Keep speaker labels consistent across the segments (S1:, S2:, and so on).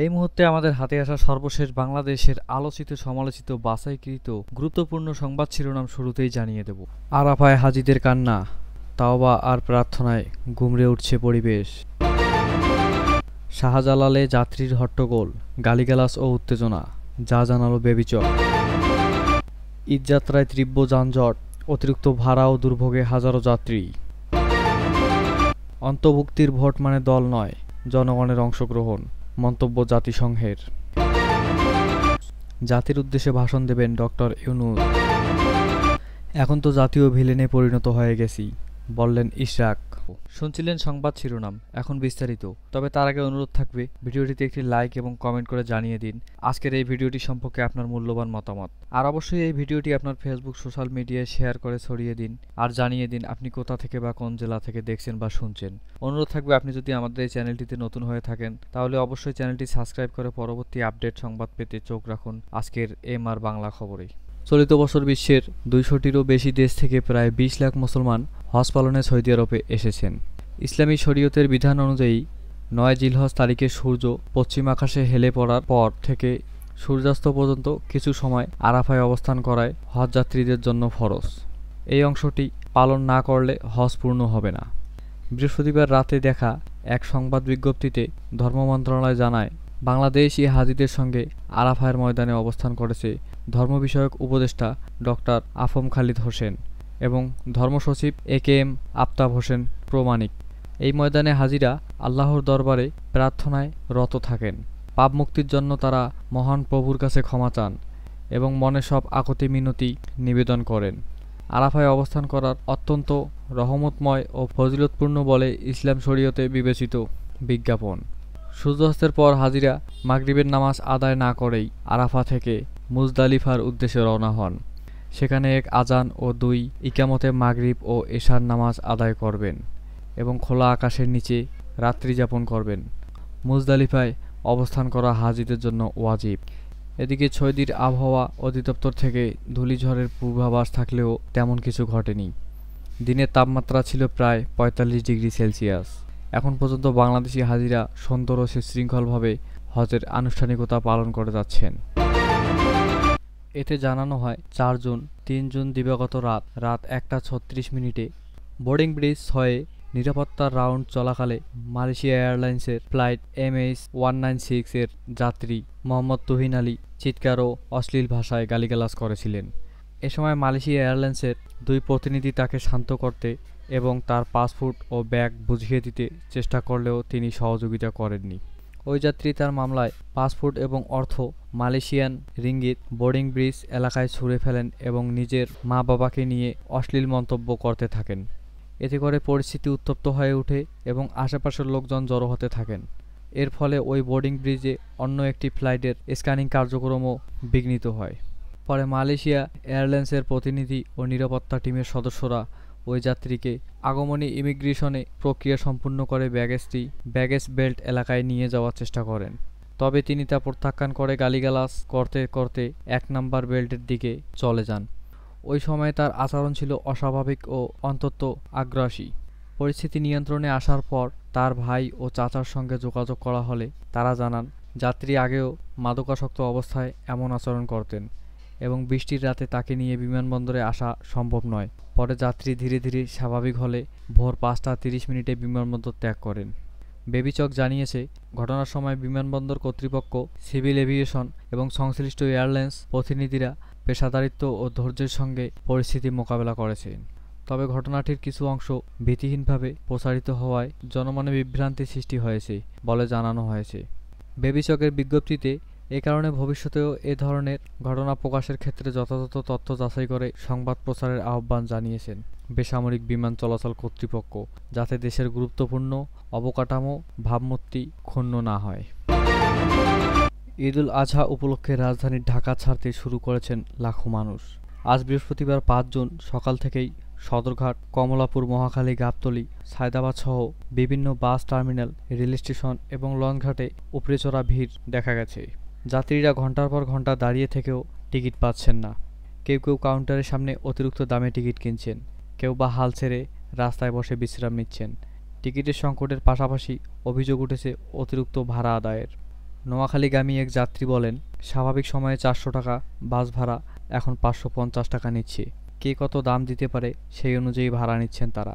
S1: এই মুহূর্তে আমাদের হাতে আসা সর্বশেষ বাংলাদেশের আলোচিত সমালোচিত বাছাইকৃত গুরুত্বপূর্ণ সংবাদ শিরোনাম শুরুতেই জানিয়ে দেব। আরাফায় হাজিদের কান্না, তাওবা আর প্রার্থনায় গুমড়ে উঠছে পরিবেশ। শাহজালালে যাত্রীর হট্টগোল, গালিগালাজ ও উত্তেজনা, যা জানালো বেবিচক। ঈদযাত্রায় তীব্র যানজট, অতিরিক্ত ভাড়া ও দুর্ভোগে হাজারো যাত্রী। অন্তর্ভুক্তির ভোট মানে দল নয়, জনগণের অংশগ্রহণ, মন্তব্য জাতিসংঘের। জাতির উদ্দেশ্যে ভাষণ দেবেন ডক্টর ইউনূস। এখন তো জাতীয় ভিলেনে পরিণত হয়ে গেছি, বললেন ইশরাক। শুনছিলেন সংবাদ শিরোনাম, এখন বিস্তারিত। তবে তার আগে অনুরোধ থাকবে ভিডিওটিতে একটি লাইক এবং কমেন্ট করে জানিয়ে দিন আজকের এই ভিডিওটি সম্পর্কে আপনার মূল্যবান মতামত। আর অবশ্যই এই ভিডিওটি আপনার ফেসবুক সোশ্যাল মিডিয়ায় শেয়ার করে ছড়িয়ে দিন আর জানিয়ে দিন আপনি কোথা থেকে বা কোন জেলা থেকে দেখছেন বা শুনছেন। অনুরোধ থাকবে আপনি যদি আমাদের এই চ্যানেলটিতে নতুন হয়ে থাকেন তাহলে অবশ্যই চ্যানেলটি সাবস্ক্রাইব করে পরবর্তী আপডেট সংবাদ পেতে চোখ রাখুন আজকের MR বাংলা খবরে। চলিত বছর বিশ্বের 200টিরও বেশি দেশ থেকে প্রায় 20 লাখ মুসলমান হজ পালনে সৌদি আরবে এসেছেন। ইসলামী শরীয়তের বিধান অনুযায়ী 9 জিলহজ তারিখে সূর্য পশ্চিম আকাশে হেলে পড়ার পর থেকে সূর্যাস্ত পর্যন্ত কিছু সময় আরাফায় অবস্থান করায় হজযাত্রীদের জন্য ফরজ। এই অংশটি পালন না করলে হজ পূর্ণ হবে না। বৃহস্পতিবার রাতে দেখা এক সংবাদ বিজ্ঞপ্তিতে ধর্ম মন্ত্রণালয় জানায়, বাংলাদেশি হাজিদের সঙ্গে আরাফায়ের ময়দানে অবস্থান করেছে ধর্ম বিষয়ক উপদেষ্টা ডক্টর আফম খালিদ হোসেন এবং ধর্মসচিব AKM আফতাব হোসেন প্রমাণিক। এই ময়দানে হাজিরা আল্লাহর দরবারে প্রার্থনায় রত থাকেন। পাপ মুক্তির জন্য তারা মহান প্রভুর কাছে ক্ষমা চান এবং মনে সব আকুতি মিনতি নিবেদন করেন। আরাফায় অবস্থান করার অত্যন্ত রহমতময় ও ফজিলতপূর্ণ বলে ইসলাম শরীয়তে বিবেচিত বিজ্ঞাপন। সূর্যাস্তের পর হাজিরা মাগরিবের নামাজ আদায় না করেই আরাফা থেকে মুজদালিফার উদ্দেশ্যে রওনা হন। সেখানে এক আজান ও 2 ইকামতে মাগরিব ও এশার নামাজ আদায় করবেন এবং খোলা আকাশের নিচে রাত্রি যাপন করবেন। মুজদালিফায় অবস্থান করা হাজিদের জন্য ওয়াজিব। এদিকে সৌদির আবহাওয়া অধিদপ্তর থেকে ধূলিঝড়ের পূর্বাভাস থাকলেও তেমন কিছু ঘটেনি। দিনের তাপমাত্রা ছিল প্রায় 45 ডিগ্রি সেলসিয়াস। এখন পর্যন্ত বাংলাদেশি হাজিরা সুন্দর ও সুশৃঙ্খলভাবে হজের আনুষ্ঠানিকতা পালন করে যাচ্ছেন। এতে জানানো হয় 4 জুন 3 জুন দিবাগত রাত 1টা 36 মিনিটে বোর্ডিং ব্রিজ 6-এ নিরাপত্তার রাউন্ড চলাকালে মালয়েশিয়া এয়ারলাইন্সের ফ্লাইট MH196 এর যাত্রী মোহাম্মদ তুহিন আলী চিৎকার ও অশ্লীল ভাষায় গালিগালাজ করেছিলেন। এ সময় মালয়েশিয়া এয়ারলাইন্সের 2 প্রতিনিধি তাকে শান্ত করতে এবং তার পাসপোর্ট ও ব্যাগ বুঝিয়ে দিতে চেষ্টা করলেও তিনি সহযোগিতা করেননি। ওই যাত্রী তার মামলায় পাসপোর্ট এবং অর্থ মালয়েশিয়ান রিঙ্গিত বোর্ডিং ব্রিজ এলাকায় ছুঁড়ে ফেলেন এবং নিজের মা বাবাকে নিয়ে অশ্লীল মন্তব্য করতে থাকেন। এতে করে পরিস্থিতি উত্তপ্ত হয়ে ওঠে এবং আশেপাশের লোকজন জড়ো হতে থাকেন। এর ফলে ওই বোর্ডিং ব্রিজে অন্য একটি ফ্লাইটের স্ক্যানিং কার্যক্রমও বিঘ্নিত হয়। পরে মালয়েশিয়া এয়ারলাইন্সের প্রতিনিধি ও নিরাপত্তা টিমের সদস্যরা ওই যাত্রীকে আগমনী ইমিগ্রেশনে প্রক্রিয়া সম্পূর্ণ করে ব্যাগেজ বেল্ট এলাকায় নিয়ে যাওয়ার চেষ্টা করেন। তবে তিনি তা প্রত্যাখ্যান করে গালিগালাজ করতে করতে 1 নাম্বার বেল্টের দিকে চলে যান। ওই সময় তার আচরণ ছিল অস্বাভাবিক ও অন্তত আগ্রাসী। পরিস্থিতি নিয়ন্ত্রণে আসার পর তার ভাই ও চাচার সঙ্গে যোগাযোগ করা হলে তারা জানান, যাত্রী আগেও মাদকাসক্ত অবস্থায় এমন আচরণ করতেন এবং বৃষ্টির রাতে তাকে নিয়ে বিমানবন্দরে আসা সম্ভব নয়। পরে যাত্রী ধীরে ধীরে স্বাভাবিক হলে ভোর 5টা 30 মিনিটে বিমানবন্দর ত্যাগ করেন। বেবিচক জানিয়েছে, ঘটনার সময় বিমানবন্দর কর্তৃপক্ষ, সিভিল এভিয়েশন এবং সংশ্লিষ্ট এয়ারলাইন্স প্রতিনিধিরা পেশাদারিত্ব ও ধৈর্যের সঙ্গে পরিস্থিতি মোকাবেলা করেছেন। তবে ঘটনাটির কিছু অংশ ভীতিহীনভাবে প্রচারিত হওয়ায় জনমনে বিভ্রান্তি সৃষ্টি হয়েছে বলে জানানো হয়েছে। বেবিচকের বিজ্ঞপ্তিতে এ কারণে ভবিষ্যতেও এ ধরনের ঘটনা প্রকাশের ক্ষেত্রে যথাযথ তথ্য যাচাই করে সংবাদ প্রচারের আহ্বান জানিয়েছেন বেসামরিক বিমান চলাচল কর্তৃপক্ষ, যাতে দেশের গুরুত্বপূর্ণ অবকাঠামো ভাবমূর্তি ক্ষুণ্ণ না হয়। ঈদুল আজহা উপলক্ষে রাজধানী ঢাকা ছাড়তে শুরু করেছেন লাখো মানুষ। আজ বৃহস্পতিবার 5 জুন সকাল থেকেই সদরঘাট, কমলাপুর, মহাখালী, গাবতলী, সায়দাবাদ সহ বিভিন্ন বাস টার্মিনাল, রেল স্টেশন এবং লঞ্চঘাটে উপড়ে চড়া ভিড় দেখা গেছে। যাত্রীরা ঘন্টার পর ঘন্টা দাঁড়িয়ে থেকেও টিকিট পাচ্ছেন না। কেউ কেউ কাউন্টারের সামনে অতিরিক্ত দামে টিকিট কিনছেন, কেউ বা হাল ছেড়ে রাস্তায় বসে বিশ্রাম নিচ্ছেন। টিকিটের সংকটের পাশাপাশি অভিযোগ উঠেছে অতিরিক্ত ভাড়া আদায়ের। নোয়াখালীগামী এক যাত্রী বলেন, স্বাভাবিক সময়ে 400 টাকা বাস ভাড়া এখন 550 টাকা নিচ্ছে। কে কত দাম দিতে পারে সেই অনুযায়ী ভাড়া নিচ্ছেন তারা।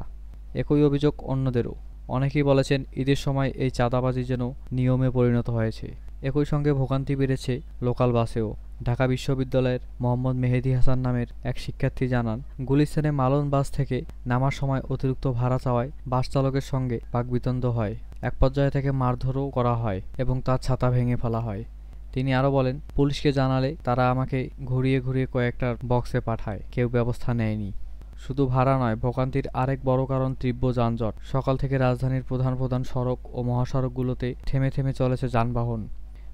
S1: একই অভিযোগ অন্যদেরও। অনেকেই বলেছেন ঈদের সময় এই চাঁদাবাজি যেন নিয়মে পরিণত হয়েছে। একই সঙ্গে ভোগান্তি বেড়েছে লোকাল বাসেও। ঢাকা বিশ্ববিদ্যালয়ের মোহাম্মদ মেহেদী হাসান নামের এক শিক্ষার্থী জানান, গুলিস্তানে মালন বাস থেকে নামার সময় অতিরিক্ত ভাড়া চাওয়ায় বাস চালকের সঙ্গে বাকবিতণ্ড হয়। এক পর্যায়ে থেকে মারধরও করা হয় এবং তার ছাতা ভেঙে ফেলা হয়। তিনি আরও বলেন, পুলিশকে জানালে তারা আমাকে ঘুরিয়ে ঘুরিয়ে কয়েকটা বক্সে পাঠায়, কেউ ব্যবস্থা নেয়নি। শুধু ভাড়া নয়, ভোগান্তির আরেক বড় কারণ তীব্র যানজট। সকাল থেকে রাজধানীর প্রধান প্রধান সড়ক ও মহাসড়কগুলোতে থেমে থেমে চলেছে যানবাহন।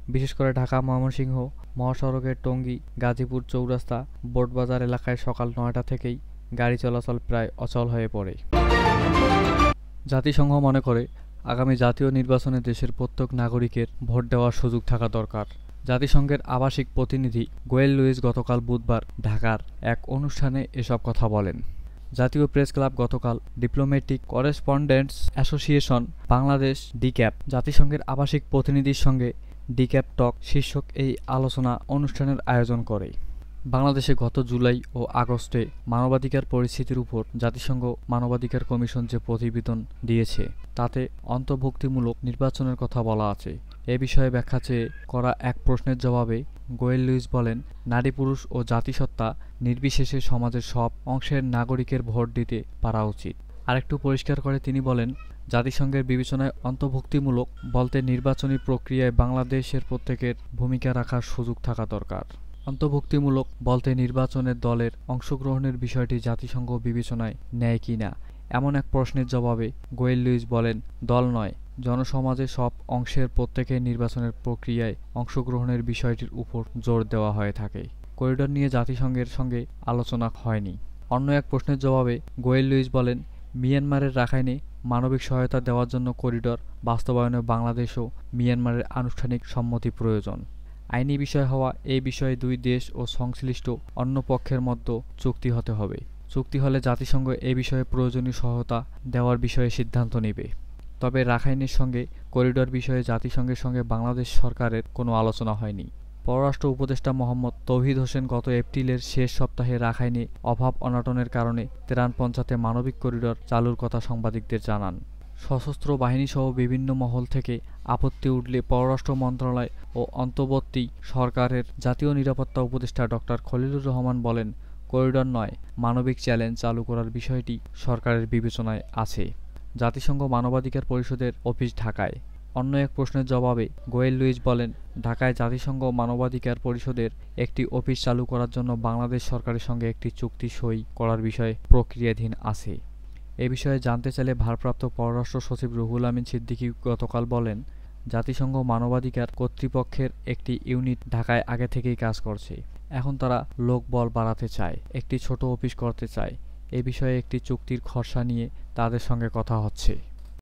S1: বিশেষ করে ঢাকা ময়মনসিংহ মহাসড়কের টঙ্গী গাজীপুর চৌরাস্তা বোর্ডবাজার এলাকায় সকাল 9টা থেকেই গাড়ি চলাচল প্রায় অচল হয়ে পড়ে। জাতিসংঘ মনে করে, আগামী জাতীয় নির্বাচনে দেশের প্রত্যেক নাগরিকের ভোট দেওয়ার সুযোগ থাকা দরকার। জাতিসংঘের আবাসিক প্রতিনিধি গোয়েল লুইস গতকাল বুধবার ঢাকার এক অনুষ্ঠানে এসব কথা বলেন। জাতীয় প্রেস ক্লাব গতকাল ডিপ্লোম্যাটিক করেসপন্ডেন্টস অ্যাসোসিয়েশন বাংলাদেশ ডিক্যাপ জাতিসংঘের আবাসিক প্রতিনিধির সঙ্গে ডিক্যাপ টক শীর্ষক এই আলোচনা অনুষ্ঠানের আয়োজন করে। বাংলাদেশে গত জুলাই ও আগস্টে মানবাধিকার পরিস্থিতির উপর জাতিসংঘ মানবাধিকার কমিশন যে প্রতিবেদন দিয়েছে তাতে অন্তর্ভুক্তিমূলক নির্বাচনের কথা বলা আছে। এ বিষয়ে ব্যাখ্যা চেয়ে করা এক প্রশ্নের জবাবে গোয়েল লুইস বলেন, নারী পুরুষ ও জাতিসত্তা নির্বিশেষে সমাজের সব অংশের নাগরিকের ভোট দিতে পারা উচিত। আরেকটু পরিষ্কার করে তিনি বলেন, জাতিসংঘের বিবেচনায় অন্তর্ভুক্তিমূলক বলতে নির্বাচনী প্রক্রিয়ায় বাংলাদেশের প্রত্যেকের ভূমিকা রাখার সুযোগ থাকা দরকার। অন্তর্ভুক্তিমূলক বলতে নির্বাচনের দলের অংশগ্রহণের বিষয়টি জাতিসংঘ বিবেচনায় নেয় কি না এমন এক প্রশ্নের জবাবে গোয়েল লুইস বলেন, দল নয়, জনসমাজের সব অংশের প্রত্যেকের নির্বাচনের প্রক্রিয়ায় অংশগ্রহণের বিষয়টির উপর জোর দেওয়া হয়ে থাকে। করিডোর নিয়ে জাতিসংঘের সঙ্গে আলোচনা হয়নি। অন্য এক প্রশ্নের জবাবে গোয়েল লুইস বলেন, মিয়ানমারের রাখাইনে মানবিক সহায়তা দেওয়ার জন্য করিডোর বাস্তবায়নে বাংলাদেশ ও মিয়ানমারের আনুষ্ঠানিক সম্মতি প্রয়োজন। আইনি বিষয় হওয়া এই বিষয়ে দুই দেশ ও সংশ্লিষ্ট অন্য পক্ষের মধ্যে চুক্তি হতে হবে। চুক্তি হলে জাতিসংঘ এ বিষয়ে প্রয়োজনীয় সহায়তা দেওয়ার বিষয়ে সিদ্ধান্ত নেবে। তবে রাখাইনের সঙ্গে করিডোর বিষয়ে জাতিসংঘের সঙ্গে বাংলাদেশ সরকারের কোনো আলোচনা হয়নি। পররাষ্ট্র উপদেষ্টা মোহাম্মদ তৌহিদ হোসেন গত এপ্রিলের শেষ সপ্তাহে রাখাইনে অভাব অনটনের কারণে ত্রাণ পৌঁছাতে মানবিক করিডোর চালুর কথা সাংবাদিকদের জানান। সশস্ত্র বাহিনীসহ বিভিন্ন মহল থেকে আপত্তি উঠলে পররাষ্ট্র মন্ত্রণালয় ও অন্তর্বর্তী সরকারের জাতীয় নিরাপত্তা উপদেষ্টা ডক্টর খলিলুর রহমান বলেন, করিডোর নয়, মানবিক চ্যালেঞ্জ চালু করার বিষয়টি সরকারের বিবেচনায় আছে। জাতিসংঘ মানবাধিকার পরিষদের অফিস ঢাকায়। অন্য এক প্রশ্নের জবাবে গোয়েল লুইস বলেন, ঢাকায় জাতিসংঘ মানবাধিকার পরিষদের একটি অফিস চালু করার জন্য বাংলাদেশ সরকারের সঙ্গে একটি চুক্তি সই করার বিষয়ে প্রক্রিয়াধীন আছে। এ বিষয়ে জানতে চাইলে ভারপ্রাপ্ত পররাষ্ট্র সচিব রুহুল আমিন সিদ্দিকী গতকাল বলেন, জাতিসংঘ মানবাধিকার কর্তৃপক্ষের একটি ইউনিট ঢাকায় আগে থেকেই কাজ করছে। এখন তারা লোকবল বাড়াতে চায়, একটি ছোট অফিস করতে চায়। এ বিষয়ে একটি চুক্তির খসড়া নিয়ে তাদের সঙ্গে কথা হচ্ছে।